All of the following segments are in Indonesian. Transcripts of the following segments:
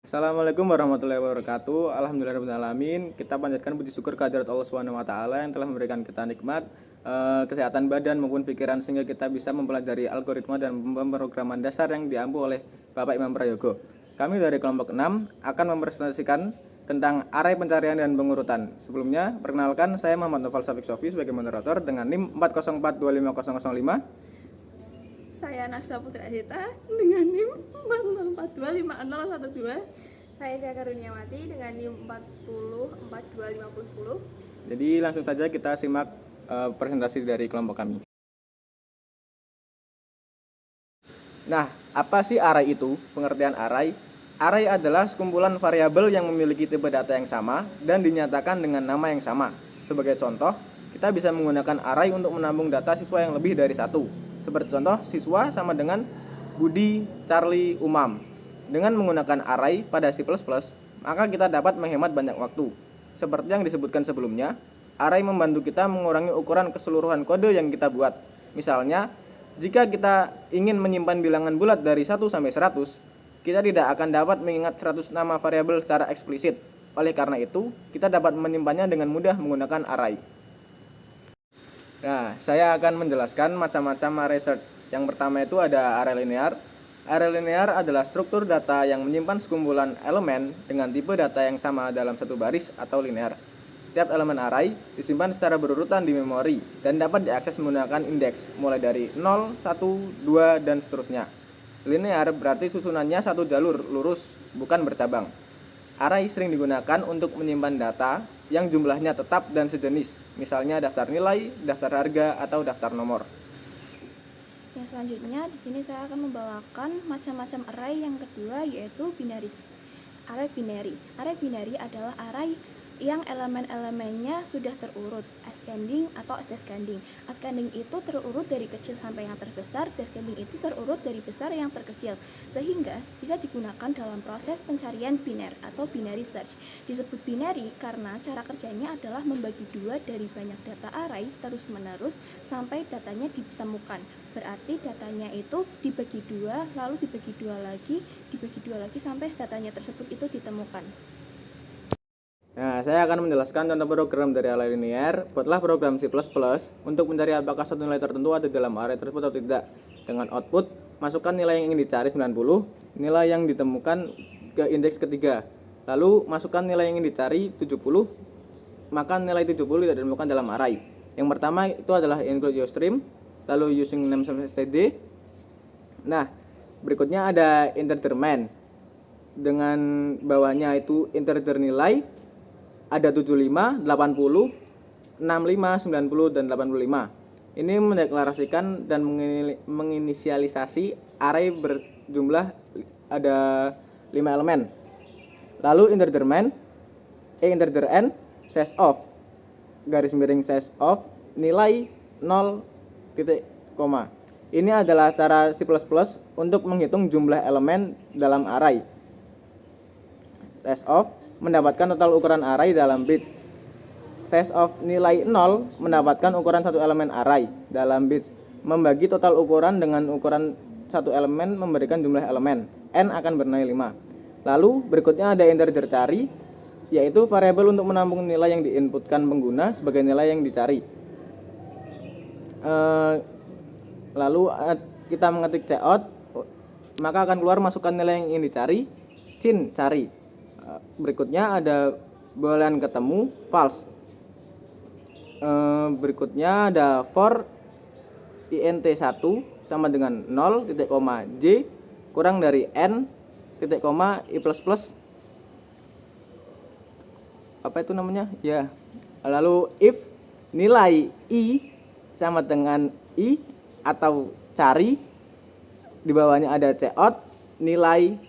Assalamualaikum warahmatullahi wabarakatuh. Alhamdulillahirrahmanirrahim. Kita panjatkan puji syukur kehadirat Allah Subhanahu wa taala yang telah memberikan kita nikmat kesehatan badan maupun pikiran sehingga kita bisa mempelajari algoritma dan pemrograman dasar yang diampu oleh Bapak Imam Prayogo. Kami dari kelompok 6 akan mempresentasikan tentang array pencarian dan pengurutan. Sebelumnya, perkenalkan saya Muhammad Noval Syafiq Sofi sebagai moderator dengan NIM 4042505. Saya Nafsa Putri Adita dengan NIM 404250012. Saya Dia Karuniawati dengan NIM 4042510. Jadi langsung saja kita simak presentasi dari kelompok kami. Nah, apa sih array itu? Pengertian array. Array adalah sekumpulan variabel yang memiliki tipe data yang sama dan dinyatakan dengan nama yang sama. Sebagai contoh, kita bisa menggunakan array untuk menampung data siswa yang lebih dari satu. Seperti contoh, siswa sama dengan Budi, Charlie, Umam. Dengan menggunakan array pada C++, maka kita dapat menghemat banyak waktu. Seperti yang disebutkan sebelumnya, array membantu kita mengurangi ukuran keseluruhan kode yang kita buat. Misalnya, jika kita ingin menyimpan bilangan bulat dari 1 sampai 100, kita tidak akan dapat mengingat 100 nama variabel secara eksplisit. Oleh karena itu, kita dapat menyimpannya dengan mudah menggunakan array. Nah, saya akan menjelaskan macam-macam array search. Yang pertama itu ada array linear. Array linear adalah struktur data yang menyimpan sekumpulan elemen dengan tipe data yang sama dalam satu baris atau linear. Setiap elemen array disimpan secara berurutan di memori dan dapat diakses menggunakan indeks mulai dari 0, 1, 2, dan seterusnya. Linear berarti susunannya satu jalur lurus, bukan bercabang. Array sering digunakan untuk menyimpan data yang jumlahnya tetap dan sejenis, misalnya daftar nilai, daftar harga, atau daftar nomor. Yang selanjutnya di sini saya akan membawakan macam-macam array yang kedua, yaitu binaries. Array binary. Array binary adalah array yang elemen-elemennya sudah terurut, ascending atau descending. Ascending itu terurut dari kecil sampai yang terbesar, descending itu terurut dari besar yang terkecil, sehingga bisa digunakan dalam proses pencarian biner atau binary search. Disebut binary karena cara kerjanya adalah membagi dua dari banyak data array terus-menerus sampai datanya ditemukan. Berarti datanya itu dibagi dua, lalu dibagi dua lagi sampai datanya tersebut itu ditemukan. Nah, saya akan menjelaskan contoh program dari array linear. Buatlah program C++ untuk mencari apakah satu nilai tertentu ada dalam array tersebut atau tidak. Dengan output, masukkan nilai yang ingin dicari 90, nilai yang ditemukan ke indeks ketiga. Lalu, masukkan nilai yang ingin dicari 70, maka nilai 70 tidak ditemukan dalam array. Yang pertama itu adalah include usestream, lalu using name std. Nah, berikutnya ada integer main. Dengan bawahnya itu integer nilai, ada 75, 80, 65, 90, dan 85. Ini mendeklarasikan dan menginisialisasi array berjumlah ada 5 elemen. Lalu integer main, integer n, size of, garis miring size of, nilai 0, titik, koma. Ini adalah cara C++ untuk menghitung jumlah elemen dalam array. Size of mendapatkan total ukuran array dalam bits. Size of nilai 0 mendapatkan ukuran satu elemen array dalam bits. Membagi total ukuran dengan ukuran satu elemen memberikan jumlah elemen. N akan bernilai 5. Lalu berikutnya ada integer cari, yaitu variabel untuk menampung nilai yang diinputkan pengguna sebagai nilai yang dicari. Lalu kita mengetik cout, maka akan keluar masukkan nilai yang ingin dicari, cin cari. Berikutnya ada boolean ketemu, false. Berikutnya ada for int1 sama dengan 0, titik koma j kurang dari n, titik koma i plus plus. Apa itu namanya? Ya. Lalu if nilai i sama dengan i atau cari, di bawahnya ada cout, nilai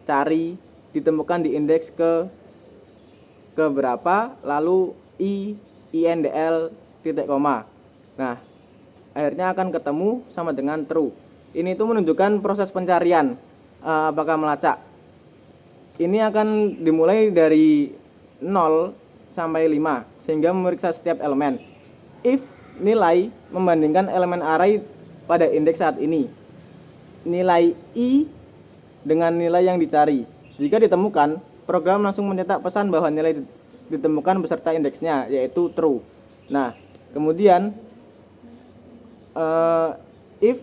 cari ditemukan di indeks ke berapa, lalu indl titik koma. Nah, akhirnya akan ketemu sama dengan true. Ini itu menunjukkan proses pencarian apakah melacak. Ini akan dimulai dari 0 sampai 5 sehingga memeriksa setiap elemen. If nilai membandingkan elemen array pada indeks saat ini, nilai i dengan nilai yang dicari. Jika ditemukan, program langsung mencetak pesan bahwa nilai ditemukan beserta indeksnya, yaitu true. Nah, kemudian if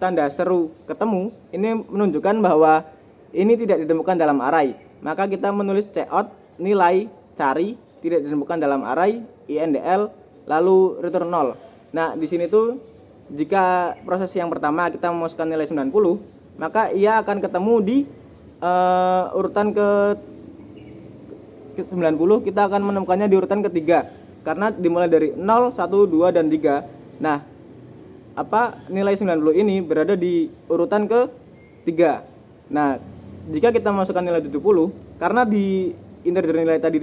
tanda seru ketemu, ini menunjukkan bahwa ini tidak ditemukan dalam array. Maka kita menulis cout nilai cari tidak ditemukan dalam array indl lalu return 0. Nah, di sini tuh jika proses yang pertama kita memasukkan nilai 90, maka ia akan ketemu di urutan ke 90. Kita akan menemukannya di urutan ketiga karena dimulai dari 0, 1, 2, dan 3. Nah, nilai 90 ini berada di urutan ke 3. Nah, jika kita masukkan nilai 70, karena di integer nilai tadi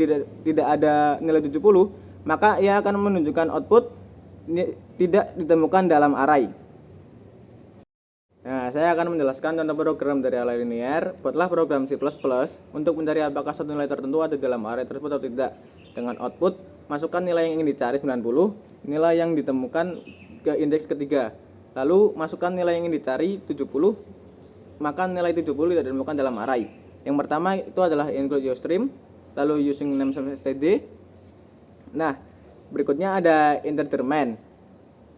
tidak ada nilai 70, maka ia akan menunjukkan output tidak ditemukan dalam array. Nah, saya akan menjelaskan contoh program dari array linear. Buatlah program C++ untuk mencari apakah suatu nilai tertentu ada dalam array tersebut atau tidak. Dengan output, masukkan nilai yang ingin dicari 90, nilai yang ditemukan ke indeks ketiga. Lalu masukkan nilai yang ingin dicari 70, maka nilai 70 tidak ditemukan dalam array. Yang pertama itu adalah include usestream, lalu using name std. Nah, berikutnya ada integer main.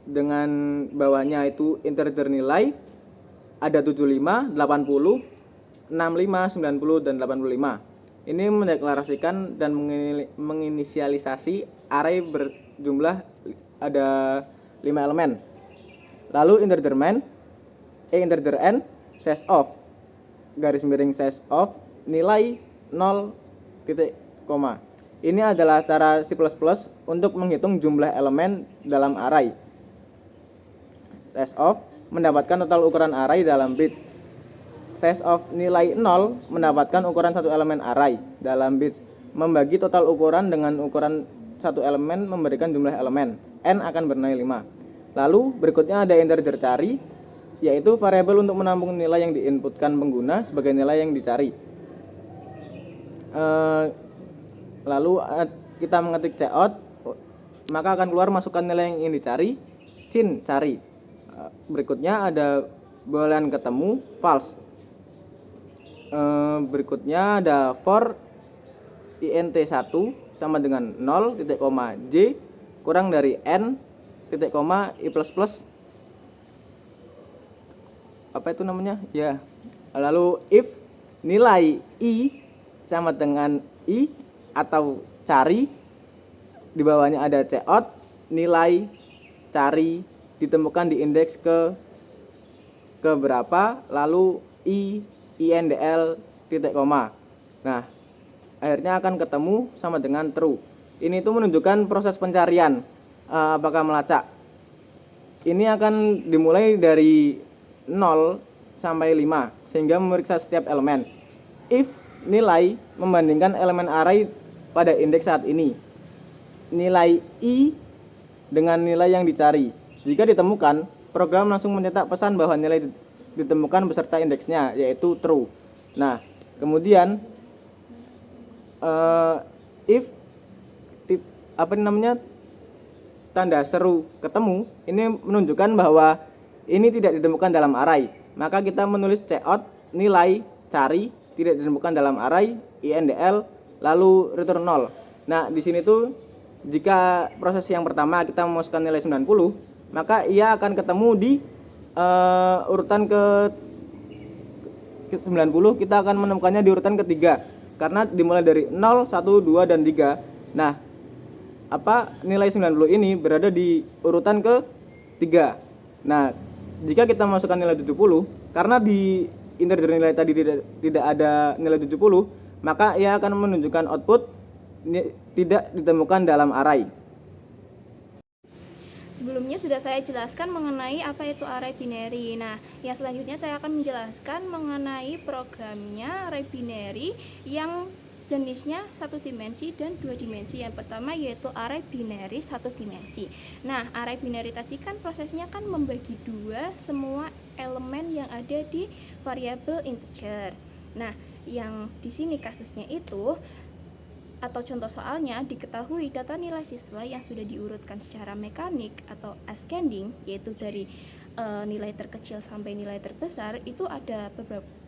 Dengan bawahnya itu integer nilai, ada 75, 80, 65, 90, dan 85. Ini mendeklarasikan dan menginisialisasi array berjumlah ada 5 elemen. Lalu integer n size of garis miring size of nilai 0 titik koma. Ini adalah cara C++ untuk menghitung jumlah elemen dalam array. Size of mendapatkan total ukuran array dalam bits. Size of nilai 0 mendapatkan ukuran satu elemen array dalam bits. Membagi total ukuran dengan ukuran satu elemen memberikan jumlah elemen. N akan bernilai 5. Lalu berikutnya ada integer cari, yaitu variabel untuk menampung nilai yang diinputkan pengguna sebagai nilai yang dicari. Lalu kita mengetik cout, maka akan keluar masukkan nilai yang ingin dicari, cari. Berikutnya ada boolean ketemu false. Berikutnya ada for int1 sama dengan 0 titik koma j kurang dari n titik koma i plus plus ya. Lalu if nilai i sama dengan i atau cari, di bawahnya ada cout nilai cari ditemukan di indeks ke berapa, lalu indl titik koma. Nah, akhirnya akan ketemu sama dengan true. Ini tuh menunjukkan proses pencarian apakah melacak. Ini akan dimulai dari 0 sampai 5 sehingga memeriksa setiap elemen. If nilai membandingkan elemen array pada indeks saat ini, nilai i dengan nilai yang dicari. Jika ditemukan, program langsung mencetak pesan bahwa nilai ditemukan beserta indeksnya, yaitu true. Nah, kemudian if tanda seru ketemu, ini menunjukkan bahwa ini tidak ditemukan dalam array. Maka kita menulis cout nilai cari tidak ditemukan dalam array indl lalu return 0. Nah, di sini tuh jika proses yang pertama kita memasukkan nilai 90, maka ia akan ketemu di urutan ke 90. Kita akan menemukannya di urutan ketiga karena dimulai dari 0, 1, 2, dan 3. Nah, nilai 90 ini berada di urutan ke 3. Nah, jika kita masukkan nilai 70, karena di integer nilai tadi tidak ada nilai 70, maka ia akan menunjukkan output tidak ditemukan dalam array. Sebelumnya sudah saya jelaskan mengenai apa itu array binary. Nah, yang selanjutnya saya akan menjelaskan mengenai programnya array binary yang jenisnya satu dimensi dan dua dimensi. Yang pertama yaitu array binary satu dimensi. Nah, array binary tadi kan prosesnya kan membagi dua semua elemen yang ada di variabel integer. Nah, yang di sini kasusnya itu atau contoh soalnya diketahui data nilai siswa yang sudah diurutkan secara mekanik atau ascending, yaitu dari nilai terkecil sampai nilai terbesar itu ada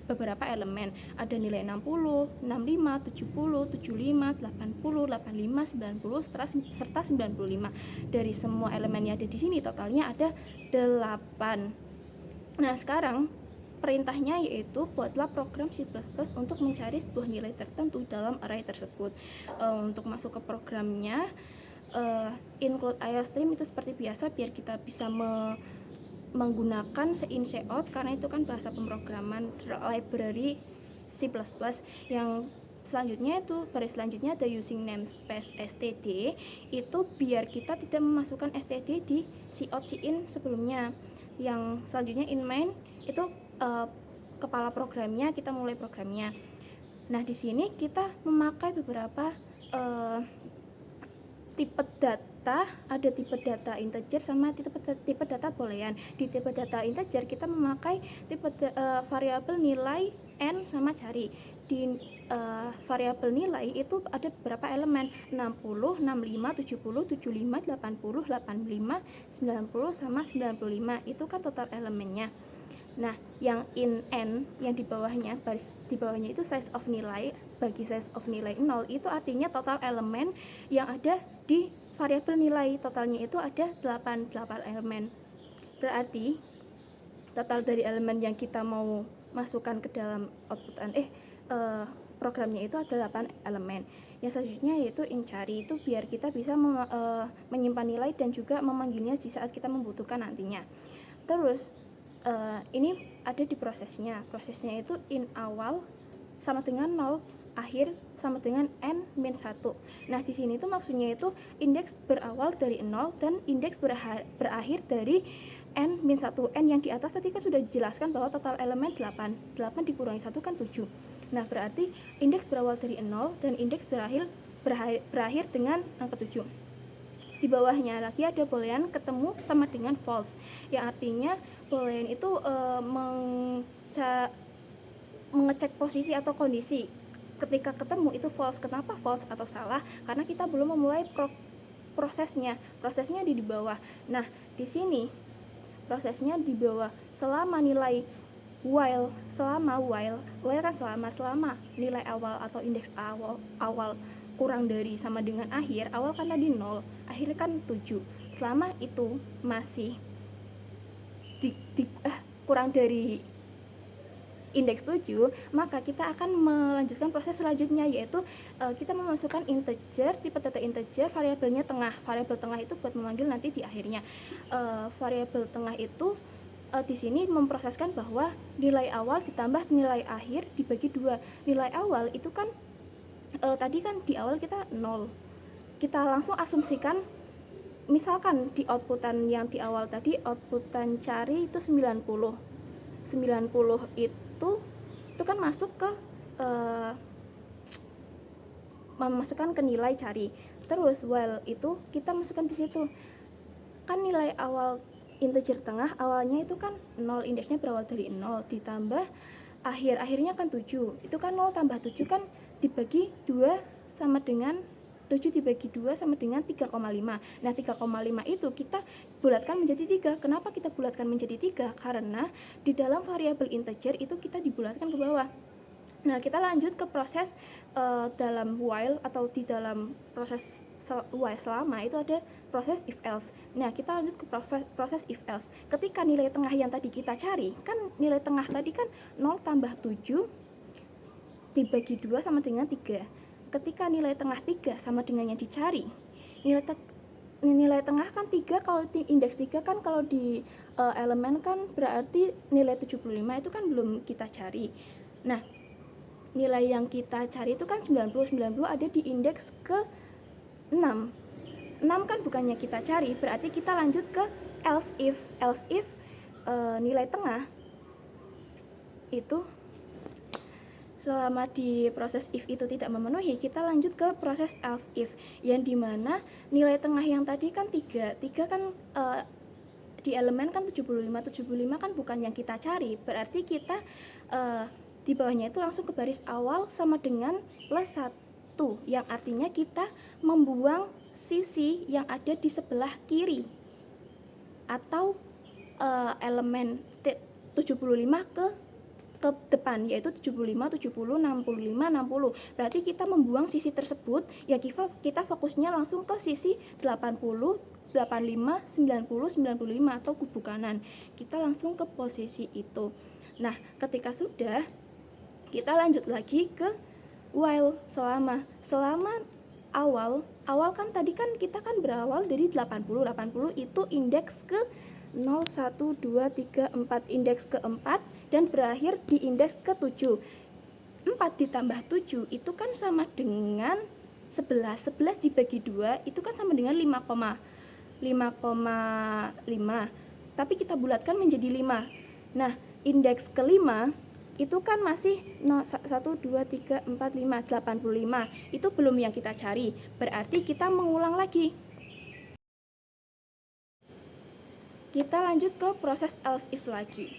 beberapa elemen. Ada nilai 60, 65, 70, 75, 80, 85, 90 serta 95. Dari semua elemen yang ada di sini totalnya ada 8. Nah, sekarang perintahnya yaitu buatlah program C++ untuk mencari sebuah nilai tertentu dalam array tersebut. Untuk masuk ke programnya, include IOStream itu seperti biasa biar kita bisa menggunakan sein cout karena itu kan bahasa pemrograman library C++. Yang selanjutnya itu baris selanjutnya ada using namespace std, itu biar kita tidak memasukkan std di cout sein sebelumnya. Yang selanjutnya in main itu kepala programnya, kita mulai programnya. Nah, di sini kita memakai beberapa tipe data, ada tipe data integer sama tipe data boolean. Di tipe data integer kita memakai tipe variabel nilai n sama cari. Di variabel nilai itu ada beberapa elemen, 60, 65, 70, 75, 80, 85, 90 sama 95. Itu kan total elemennya. Nah, yang in n yang di bawahnya, baris di bawahnya itu size of nilai, bagi size of nilai 0 itu artinya total elemen yang ada di variabel nilai. Totalnya itu ada 8 elemen. Berarti total dari elemen yang kita mau masukkan ke dalam outputan programnya itu ada 8 elemen. Yang selanjutnya yaitu in cari, itu biar kita bisa menyimpan nilai dan juga memanggilnya di saat kita membutuhkan nantinya. Terus ini ada di prosesnya itu in awal sama dengan 0, akhir sama dengan n-1. Nah, di sini tuh maksudnya itu indeks berawal dari 0 dan indeks berakhir dari n-1. N yang di atas tadi kan sudah dijelaskan bahwa total elemen 8 dikurangi 1 kan 7. Nah, berarti indeks berawal dari 0 dan indeks berakhir dengan angka 7. Di bawahnya lagi ada boolean ketemu sama dengan false, yang artinya boolean itu mengecek posisi atau kondisi. Ketika ketemu itu false. Kenapa false atau salah? Karena kita belum memulai prosesnya di bawah. Nah, di sini prosesnya di bawah selama nilai while kan selama nilai awal atau indeks awal kurang dari sama dengan akhir. Awal kan tadi 0, akhir kan 7. Selama itu masih kurang dari indeks 7, maka kita akan melanjutkan proses selanjutnya, yaitu kita memasukkan integer, tipe data integer, variabelnya tengah. Variabel tengah itu buat memanggil nanti di akhirnya. Variabel tengah itu di sini memproseskan bahwa nilai awal ditambah nilai akhir dibagi 2. Nilai awal itu kan tadi kan di awal kita 0. Kita langsung asumsikan, misalkan di outputan yang di awal tadi, outputan cari itu 90 itu kan masuk ke memasukkan ke nilai cari. Terus while itu kita masukkan di situ kan nilai awal integer tengah, awalnya itu kan 0, indeksnya berawal dari 0 ditambah akhirnya kan 7. Itu kan 0 tambah 7 kan dibagi 2 sama dengan 7 dibagi 2 sama dengan 3,5. Nah, 3,5 itu kita bulatkan menjadi 3. Kenapa kita bulatkan menjadi 3? Karena di dalam variabel integer itu kita dibulatkan ke bawah. Nah, kita lanjut ke proses dalam while atau di dalam proses while selama itu ada proses if else. Nah, kita lanjut ke proses if else. Ketika nilai tengah yang tadi kita cari, kan nilai tengah tadi kan 0 tambah 7 dibagi 2 sama dengan 3. Ketika nilai tengah 3 sama dengan yang dicari, nilai tengah kan 3, kalau di indeks 3 kan kalau di elemen kan berarti nilai 75 itu kan belum kita cari. Nah, nilai yang kita cari itu kan 90 ada di indeks ke 6 kan bukannya kita cari, berarti kita lanjut ke else if nilai tengah itu selama di proses if itu tidak memenuhi, kita lanjut ke proses else if, yang dimana nilai tengah yang tadi kan 3 kan di elemen kan 75 kan bukan yang kita cari, berarti kita di bawahnya itu langsung ke baris awal sama dengan plus 1, yang artinya kita membuang sisi yang ada di sebelah kiri atau elemen 75 ke depan, yaitu 75, 70, 65, 60. Berarti kita membuang sisi tersebut, ya kita fokusnya langsung ke sisi 80, 85, 90, 95 atau kubu kanan. Kita langsung ke posisi itu. Nah, ketika sudah, kita lanjut lagi ke while, selama awal kan tadi kan kita kan berawal dari 80 itu indeks ke 0, 1, 2, 3, 4, indeks ke-4 dan berakhir di indeks ke-7. 4 ditambah 7 itu kan sama dengan 11 dibagi 2 itu kan sama dengan 5,5, tapi kita bulatkan menjadi 5. Nah, indeks ke-5 itu kan masih 0, 1, 2, 3, 4, 5, 85. Itu belum yang kita cari, berarti kita mengulang lagi. Kita lanjut ke proses else if lagi.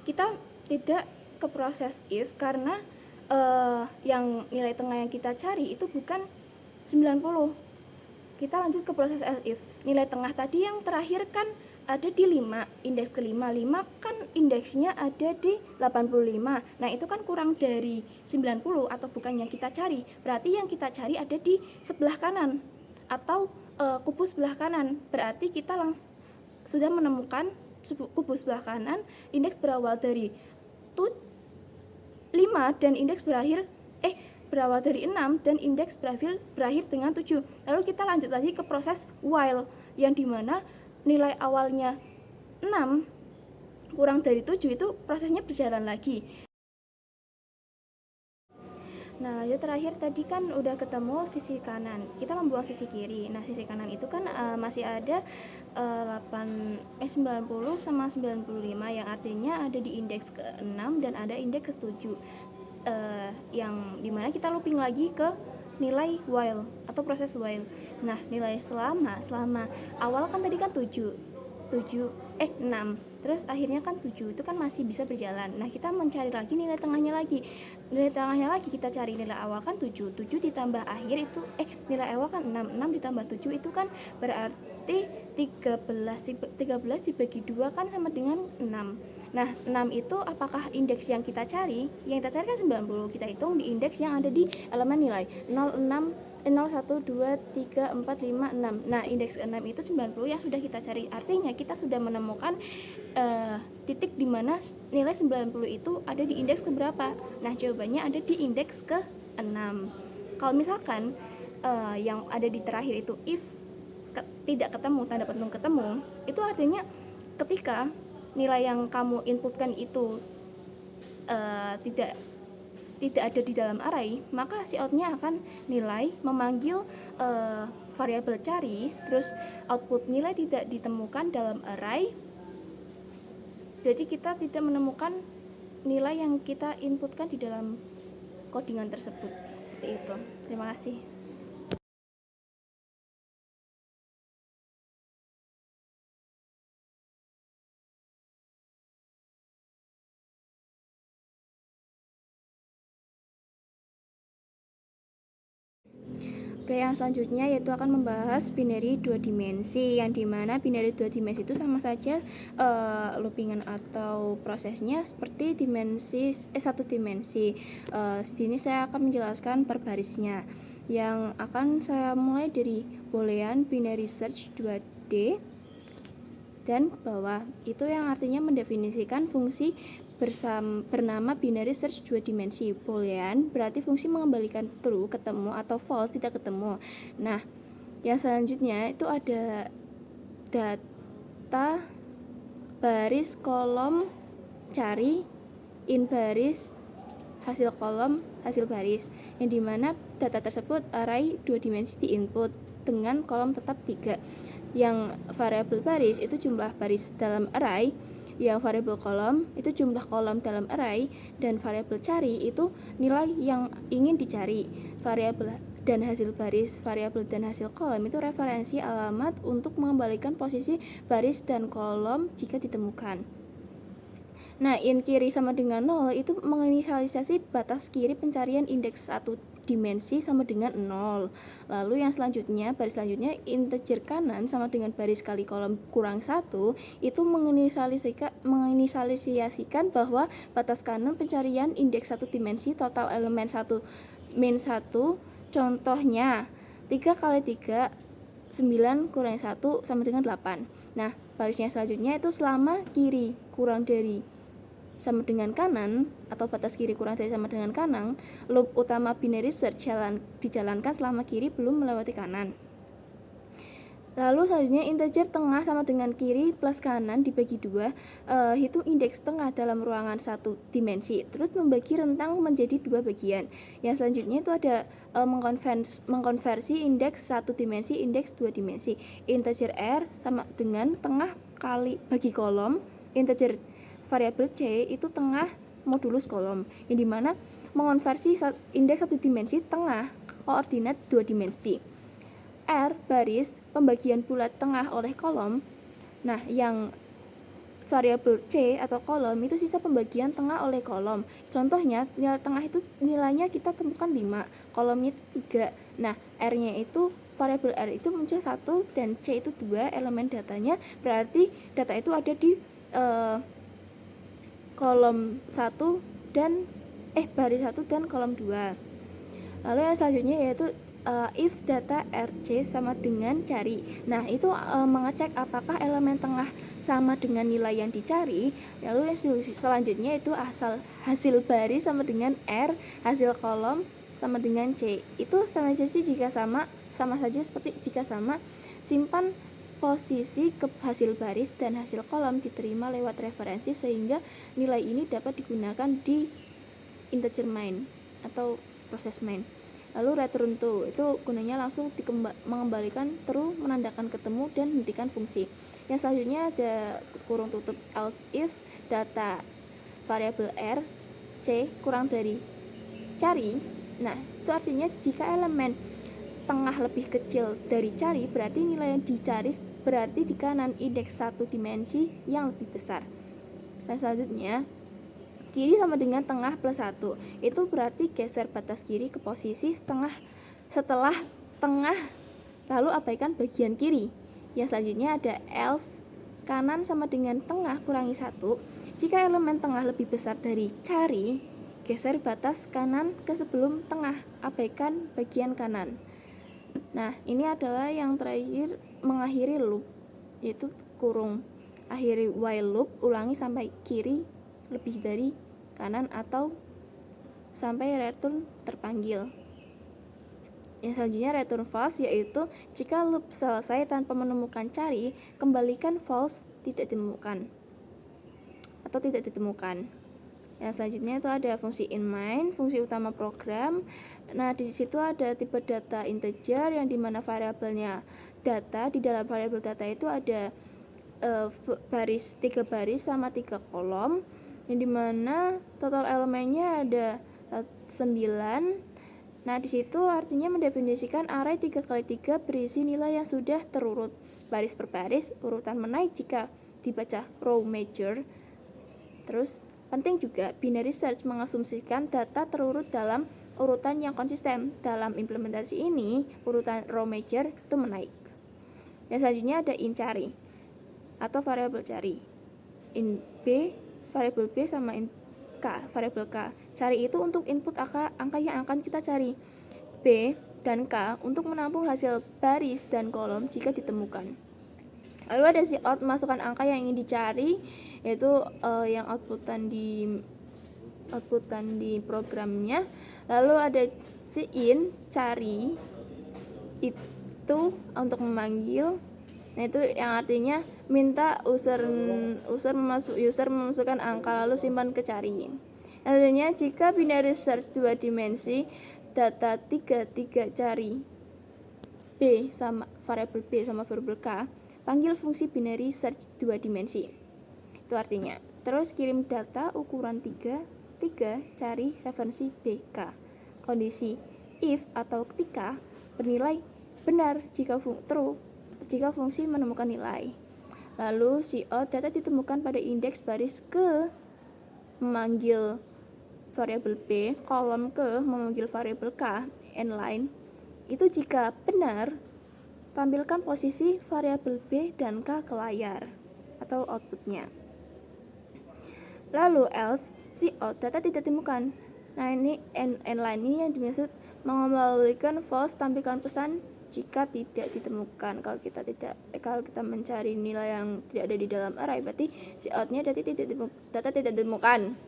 Kita tidak ke proses if karena yang nilai tengah yang kita cari itu bukan 90. Kita lanjut ke proses else if. Nilai tengah tadi yang terakhir kan ada di 5, indeks ke-5. 5 kan indeksnya ada di 85. Nah, itu kan kurang dari 90 atau bukan yang kita cari. Berarti yang kita cari ada di sebelah kanan atau kubu sebelah kanan. Berarti kita sudah menemukan kubu sebelah kanan, indeks berawal dari 5 dan indeks berawal dari 6 dan indeks berakhir dengan 7. Lalu kita lanjut lagi ke proses while yang dimana nilai awalnya 6 kurang dari 7 itu prosesnya berjalan lagi. Nah, lanjut terakhir tadi kan udah ketemu sisi kanan, kita membuang sisi kiri. Nah, sisi kanan itu kan masih ada 90 sama 95 yang artinya ada di indeks ke-6 dan ada indeks ke-7, yang dimana kita looping lagi ke nilai while atau proses while. Nah, nilai selama awal kan tadi kan 6, terus akhirnya kan 7, itu kan masih bisa berjalan. Nah, kita mencari lagi nilai tengahnya lagi. Nilai tengahnya lagi kita cari. Nilai awal kan 7 ditambah akhir itu nilai awal kan 6 ditambah 7 itu kan berarti 13 dibagi 2 kan sama dengan 6. Nah, 6 itu apakah indeks yang kita cari? Yang kita cari kan 90. Kita hitung di indeks yang ada di elemen nilai 0, 1, 2, 3, 4, 5, 6. Nah, indeks 6 itu 90 yang sudah kita cari. Artinya kita sudah menemukan titik di mana nilai 90 itu ada di indeks keberapa. Nah, jawabannya ada di indeks ke-6. Kalau misalkan yang ada di terakhir itu if tidak ketemu, tanda petung ketemu, itu artinya ketika nilai yang kamu inputkan itu tidak ada di dalam array, maka si outnya akan nilai memanggil variabel cari, terus output nilai tidak ditemukan dalam array. Jadi kita tidak menemukan nilai yang kita inputkan di dalam codingan tersebut. Seperti itu. Terima kasih. Oke, yang selanjutnya yaitu akan membahas binary 2 dimensi, yang dimana binary 2 dimensi itu sama saja loopingan atau prosesnya seperti satu dimensi. Sini saya akan menjelaskan per barisnya, yang akan saya mulai dari boolean binary search 2D dan bawah, itu yang artinya mendefinisikan fungsi bernama binary search 2 dimensi. Boolean berarti fungsi mengembalikan true ketemu atau false tidak ketemu. Nah, yang selanjutnya itu ada data baris kolom cari, in baris hasil kolom hasil baris, yang dimana data tersebut array 2 dimensi di input dengan kolom tetap 3. Yang variabel baris itu jumlah baris dalam array, yang variabel kolom itu jumlah kolom dalam array, dan variabel cari itu nilai yang ingin dicari. Variabel dan hasil baris, variabel dan hasil kolom itu referensi alamat untuk mengembalikan posisi baris dan kolom jika ditemukan. Nah, in kiri sama dengan 0 itu menginisialisasi batas kiri pencarian indeks satu dimensi sama dengan 0. Lalu yang selanjutnya, baris selanjutnya integer kanan sama dengan baris kali kolom kurang 1 itu menginisialisasikan bahwa batas kanan pencarian indeks satu dimensi total elemen 1 min 1. Contohnya 3 kali 3 9 kurangi 1 sama dengan 8. Nah, barisnya selanjutnya itu selama kiri kurang dari sama dengan kanan atau batas kiri kurang dari sama dengan kanan, loop utama binary search dijalankan selama kiri belum melewati kanan. Lalu selanjutnya integer tengah sama dengan kiri plus kanan dibagi 2, hitung indeks tengah dalam ruangan satu dimensi, terus membagi rentang menjadi 2 bagian. Yang selanjutnya itu ada mengkonversi indeks satu dimensi indeks 2 dimensi. Integer r sama dengan tengah kali bagi kolom, integer variabel c itu tengah modulus kolom, yang dimana mengonversi indeks satu dimensi tengah ke koordinat 2 dimensi. R baris pembagian bulat tengah oleh kolom. Nah, yang variabel c atau kolom itu sisa pembagian tengah oleh kolom. Contohnya nilai tengah itu nilainya kita temukan 5, kolomnya itu 3. Nah, r-nya itu variabel r itu muncul 1 dan c itu 2 elemen datanya, berarti data itu ada di kolom 1 dan baris 1 dan kolom 2. Lalu yang selanjutnya yaitu if data rc sama dengan cari. Nah, itu mengecek apakah elemen tengah sama dengan nilai yang dicari. Lalu yang selanjutnya itu hasil baris sama dengan r, hasil kolom sama dengan c. Itu sama saja seperti jika sama, simpan posisi ke hasil baris dan hasil kolom diterima lewat referensi sehingga nilai ini dapat digunakan di integer main atau proses main. Lalu return to itu gunanya langsung mengembalikan true, menandakan ketemu dan hentikan fungsi. Yang selanjutnya ada kurung tutup else if data variabel r c kurang dari cari. Nah, itu artinya jika elemen tengah lebih kecil dari cari, berarti nilai yang dicari berarti di kanan indeks satu dimensi yang lebih besar. Dan selanjutnya kiri sama dengan tengah plus 1. Itu berarti geser batas kiri ke posisi setelah tengah, lalu abaikan bagian kiri. Yang selanjutnya ada else kanan sama dengan tengah kurangi 1. Jika elemen tengah lebih besar dari cari, geser batas kanan ke sebelum tengah, abaikan bagian kanan. Nah, ini adalah yang terakhir mengakhiri loop, yaitu kurung. Akhiri while loop, ulangi sampai kiri lebih dari kanan atau sampai return terpanggil. Yang selanjutnya return false, yaitu jika loop selesai tanpa menemukan cari, kembalikan false tidak ditemukan atau tidak ditemukan. Yang selanjutnya itu ada fungsi in main, fungsi utama program. Nah, di situ ada tipe data integer yang dimana variabelnya data. Di dalam variabel data itu ada 3 baris sama 3 kolom, yang dimana total elemennya ada 9. Nah, di situ artinya mendefinisikan array 3 kali 3 berisi nilai yang sudah terurut baris per baris, urutan menaik jika dibaca row major. Terus penting juga binary search mengasumsikan data terurut dalam urutan yang konsisten. Dalam implementasi ini, urutan row major itu menaik. Yang selanjutnya ada in cari atau variabel cari. In b, variabel b sama in k, variabel k. Cari itu untuk input angka yang akan kita cari. B dan k untuk menampung hasil baris dan kolom jika ditemukan. Lalu ada si out, masukkan angka yang ingin dicari, yaitu yang outputan di programnya. Lalu ada si in cari itu untuk memanggil. Nah, itu yang artinya minta user memasukkan angka lalu simpan ke cari. Artinya jika binary search 2 dimensi data 3 cari b sama variabel b sama variabel k, panggil fungsi binary search 2 dimensi. Itu artinya. Terus kirim data ukuran 3 cari referensi bk. Kondisi if atau ketika bernilai benar jika true jika fungsi menemukan nilai. Lalu cout data ditemukan pada indeks baris ke memanggil variabel B, kolom ke memanggil variabel K, n-line, itu jika benar, tampilkan posisi variabel B dan K ke layar atau outputnya. Lalu else, cout, data tidak ditemukan. Nah, ini n-line ini yang dimaksud mengembalikan false, tampilkan pesan jika tidak ditemukan. Kalau kita mencari nilai yang tidak ada di dalam array, berarti cout-nya data tidak ditemukan.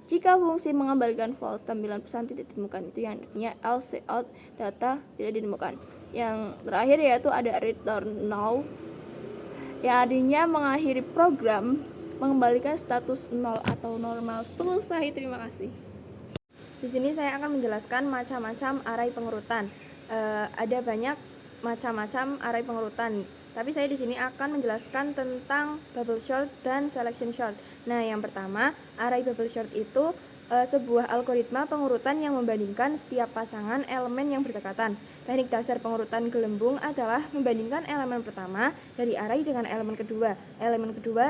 Jika fungsi mengembalikan false, tampilan pesan tidak ditemukan, itu yang artinya else cout, data tidak ditemukan. Yang terakhir yaitu ada return null, yang artinya mengakhiri program, mengembalikan status nol atau normal. Selesai, terima kasih. Di sini saya akan menjelaskan macam-macam array pengurutan. Ada banyak macam-macam array pengurutan, tapi saya di sini akan menjelaskan tentang bubble sort dan selection sort. Nah, yang pertama, array bubble sort itu sebuah algoritma pengurutan yang membandingkan setiap pasangan elemen yang berdekatan. Teknik dasar pengurutan gelembung adalah membandingkan elemen pertama dari array dengan elemen kedua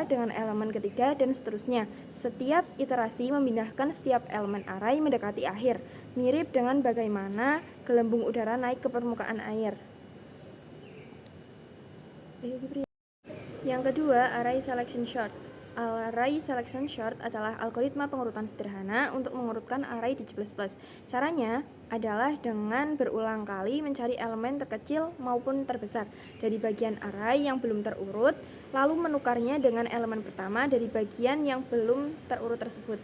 dengan elemen ketiga, dan seterusnya. Setiap iterasi memindahkan setiap elemen array mendekati akhir, mirip dengan bagaimana gelembung udara naik ke permukaan air. Yang kedua, array selection sort. Array selection sort adalah algoritma pengurutan sederhana untuk mengurutkan array di C++. Caranya adalah dengan berulang kali mencari elemen terkecil maupun terbesar dari bagian array yang belum terurut, lalu menukarnya dengan elemen pertama dari bagian yang belum terurut tersebut.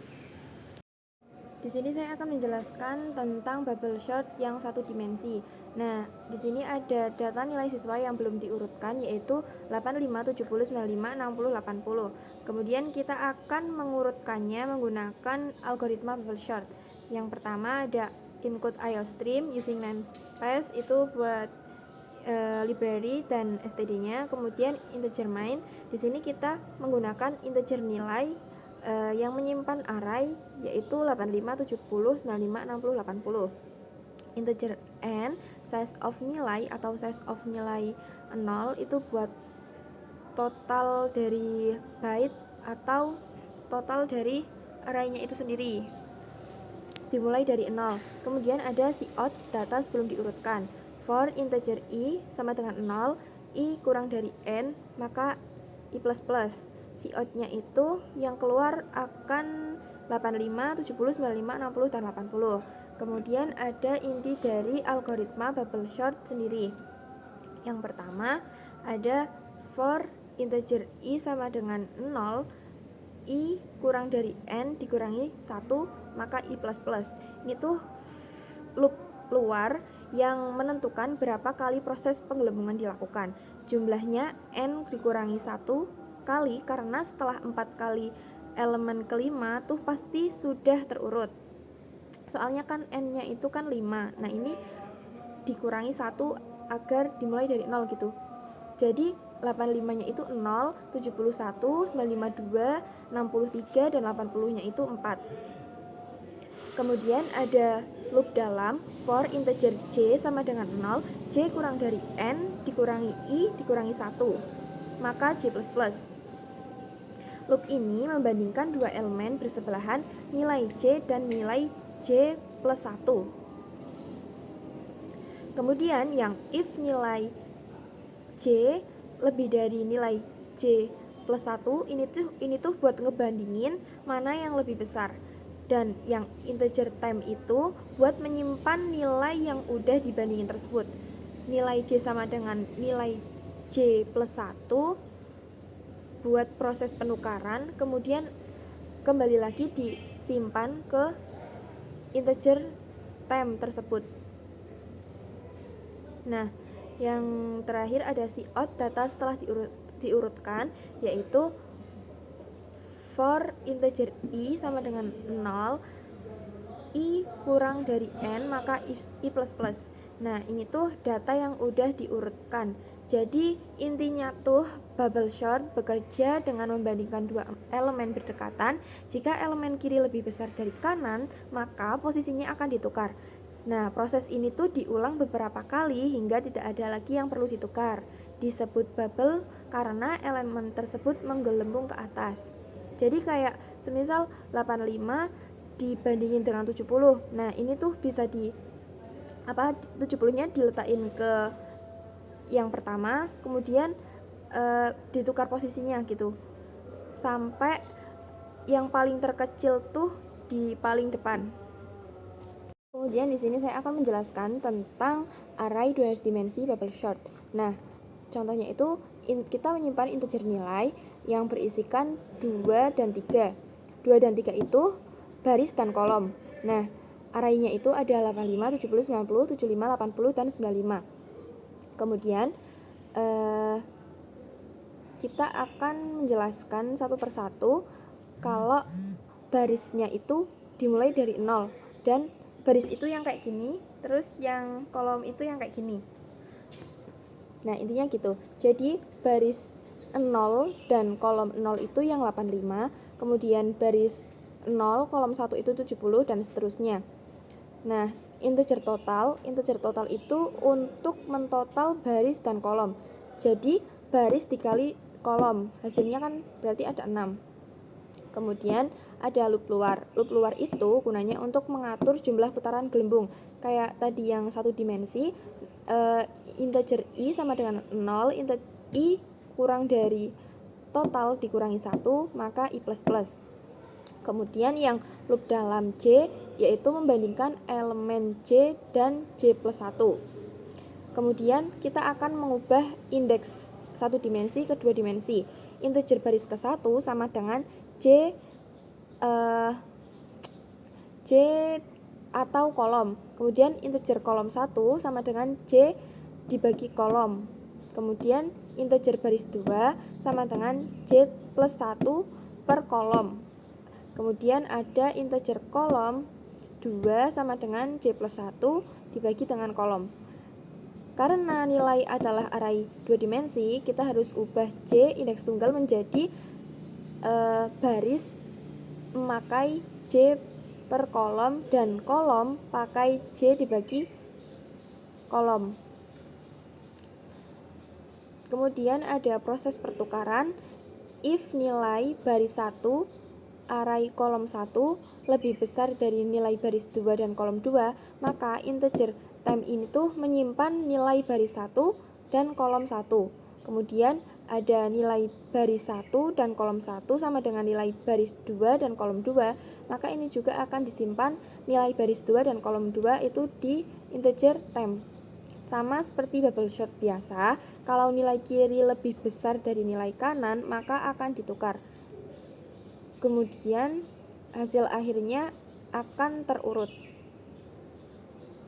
Di sini saya akan menjelaskan tentang bubble sort yang satu dimensi. Nah, di sini ada data nilai siswa yang belum diurutkan, yaitu 85, 70, 95, 60, 80. Kemudian kita akan mengurutkannya menggunakan algoritma bubble sort. Yang pertama ada include IOStream using namespace, itu buat library dan std-nya. Kemudian integer main, di sini kita menggunakan integer nilai yang menyimpan array, yaitu 85, 70, 95, 60, 80. Integer n, size of nilai atau size of nilai 0, itu buat total dari byte atau total dari array-nya itu sendiri, dimulai dari 0. Kemudian ada cout, data sebelum diurutkan. For integer i sama dengan 0, i kurang dari n, maka i++. Cout-nya itu yang keluar akan 85, 70, 95, 60, dan 80. Kemudian ada inti dari algoritma bubble sort sendiri. Yang pertama ada for integer i sama dengan 0, i kurang dari n dikurangi 1, maka i++. Ini tuh loop luar yang menentukan berapa kali proses penggelembungan dilakukan. Jumlahnya n dikurangi 1 kali, karena setelah 4 kali elemen kelima tuh pasti sudah terurut. Soalnya kan n-nya itu kan 5. Nah, ini dikurangi 1 agar dimulai dari 0 gitu. Jadi 85-nya itu 0, 71, 952, 63, dan 80-nya itu 4. Kemudian ada loop dalam for integer j sama dengan 0, j kurang dari n dikurangi i dikurangi 1, maka j++. Loop ini membandingkan dua elemen bersebelahan, nilai j dan nilai j plus 1. Kemudian yang if nilai j lebih dari nilai j plus 1, ini tuh buat ngebandingin mana yang lebih besar. Dan yang integer time itu buat menyimpan nilai yang udah dibandingin tersebut. Nilai j sama dengan nilai j plus 1 buat proses penukaran, kemudian kembali lagi disimpan ke integer time tersebut. Nah, yang terakhir ada cout, data setelah diurutkan, yaitu for integer i sama dengan 0, i kurang dari n, maka i++. Nah, ini tuh data yang udah diurutkan. Jadi intinya tuh bubble sort bekerja dengan membandingkan dua elemen berdekatan. Jika elemen kiri lebih besar dari kanan, maka posisinya akan ditukar. Nah, proses ini tuh diulang beberapa kali hingga tidak ada lagi yang perlu ditukar. Disebut bubble karena elemen tersebut menggelembung ke atas. Jadi kayak Semisal 85 dibandingin dengan 70. Nah, ini tuh bisa 70-nya diletakin ke yang pertama, kemudian ditukar posisinya gitu. Sampai yang paling terkecil tuh di paling depan. Kemudian di sini saya akan menjelaskan tentang array 2 dimensi bubble sort. Nah, contohnya itu kita menyimpan integer nilai yang berisikan 2 dan 3. 2 dan 3 itu baris dan kolom. Nah, arraynya itu ada 85, 70, 90, 75, 80, dan 95. Kemudian kita akan menjelaskan satu persatu kalau barisnya itu dimulai dari 0 dan baris itu yang kayak gini, terus yang kolom itu yang kayak gini. Nah, intinya gitu. Jadi baris 0 dan kolom 0 itu yang 85, kemudian baris 0 kolom 1 itu 70 dan seterusnya. Nah, integer total itu untuk mentotal baris dan kolom. Jadi baris dikali kolom, hasilnya kan berarti ada 6. Kemudian ada loop luar. Loop luar itu gunanya untuk mengatur jumlah putaran gelembung. Kayak tadi yang satu dimensi, integer i sama dengan 0, integer i kurang dari total dikurangi 1, maka i plus plus. Kemudian yang loop dalam J yaitu membandingkan elemen J dan J plus 1. Kemudian kita akan mengubah indeks satu dimensi ke dua dimensi. Integer baris ke 1 sama dengan J atau kolom. Kemudian integer kolom 1 sama dengan J dibagi kolom. Kemudian integer baris 2 sama dengan J plus 1 per kolom. Kemudian ada integer kolom 2 sama dengan J plus 1 dibagi dengan kolom. Karena nilai adalah array 2 dimensi, kita harus ubah J indeks tunggal menjadi baris memakai J per kolom dan kolom pakai J dibagi kolom. Kemudian ada proses pertukaran. If nilai baris 1 array kolom 1 lebih besar dari nilai baris 2 dan kolom 2, maka integer time ini tuh menyimpan nilai baris 1 dan kolom 1. Kemudian ada nilai baris 1 dan kolom 1 sama dengan nilai baris 2 dan kolom 2, maka ini juga akan disimpan nilai baris 2 dan kolom 2 itu di integer temp. Sama seperti bubble sort biasa, kalau nilai kiri lebih besar dari nilai kanan, maka akan ditukar. Kemudian hasil akhirnya akan terurut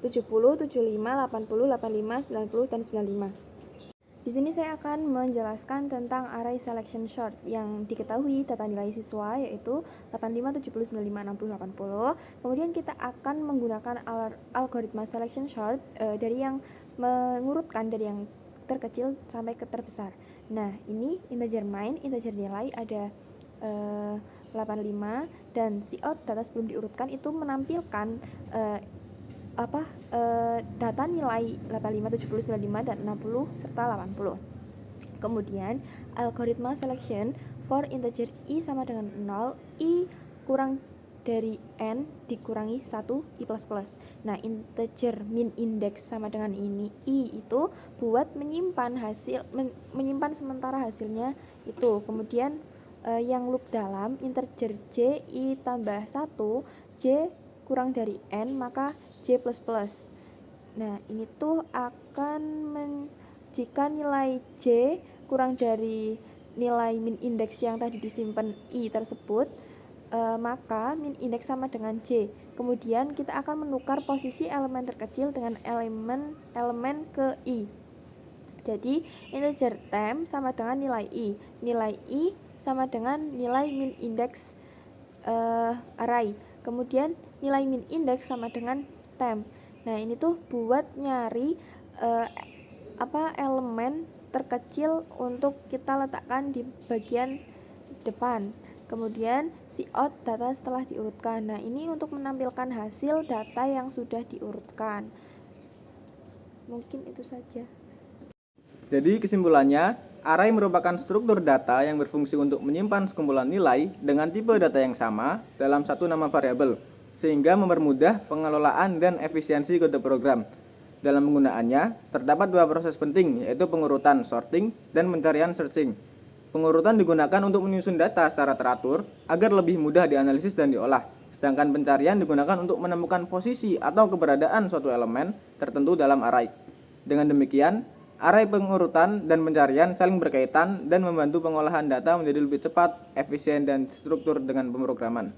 70, 75, 80, 85, 90, dan 95. Di sini saya akan menjelaskan tentang array selection sort yang diketahui data nilai siswa yaitu 85, 70, 95, 60, 80. Kemudian kita akan menggunakan algoritma selection sort dari yang mengurutkan dari yang terkecil sampai ke terbesar. Nah, ini integer main, integer nilai ada 85 dan cout data sebelum diurutkan itu menampilkan data nilai 85, 70, 95, dan 60 serta 80. Kemudian algoritma selection for integer i sama dengan 0, i kurang dari n dikurangi 1 i plus plus. Nah, integer min index sama dengan ini i itu buat menyimpan sementara hasilnya itu. Kemudian yang loop dalam integer j i tambah 1 j kurang dari n maka j plus plus. Nah, ini tuh akan jika nilai j kurang dari nilai min indeks yang tadi disimpan i tersebut, maka min indeks sama dengan j. Kemudian kita akan menukar posisi elemen terkecil dengan elemen ke i. Jadi integer temp sama dengan nilai i sama dengan nilai min indeks array. Kemudian nilai min indeks sama dengan temp. Nah, ini tuh buat nyari elemen terkecil untuk kita letakkan di bagian depan. Kemudian cout data setelah diurutkan. Nah, ini untuk menampilkan hasil data yang sudah diurutkan. Mungkin itu saja. Jadi kesimpulannya, array merupakan struktur data yang berfungsi untuk menyimpan sekumpulan nilai dengan tipe data yang sama dalam satu nama variabel, sehingga mempermudah pengelolaan dan efisiensi kode program. Dalam penggunaannya, terdapat dua proses penting, yaitu pengurutan sorting dan pencarian searching. Pengurutan digunakan untuk menyusun data secara teratur agar lebih mudah dianalisis dan diolah, sedangkan pencarian digunakan untuk menemukan posisi atau keberadaan suatu elemen tertentu dalam array. Dengan demikian, array pengurutan dan pencarian saling berkaitan dan membantu pengolahan data menjadi lebih cepat, efisien, dan struktur dengan pemrograman.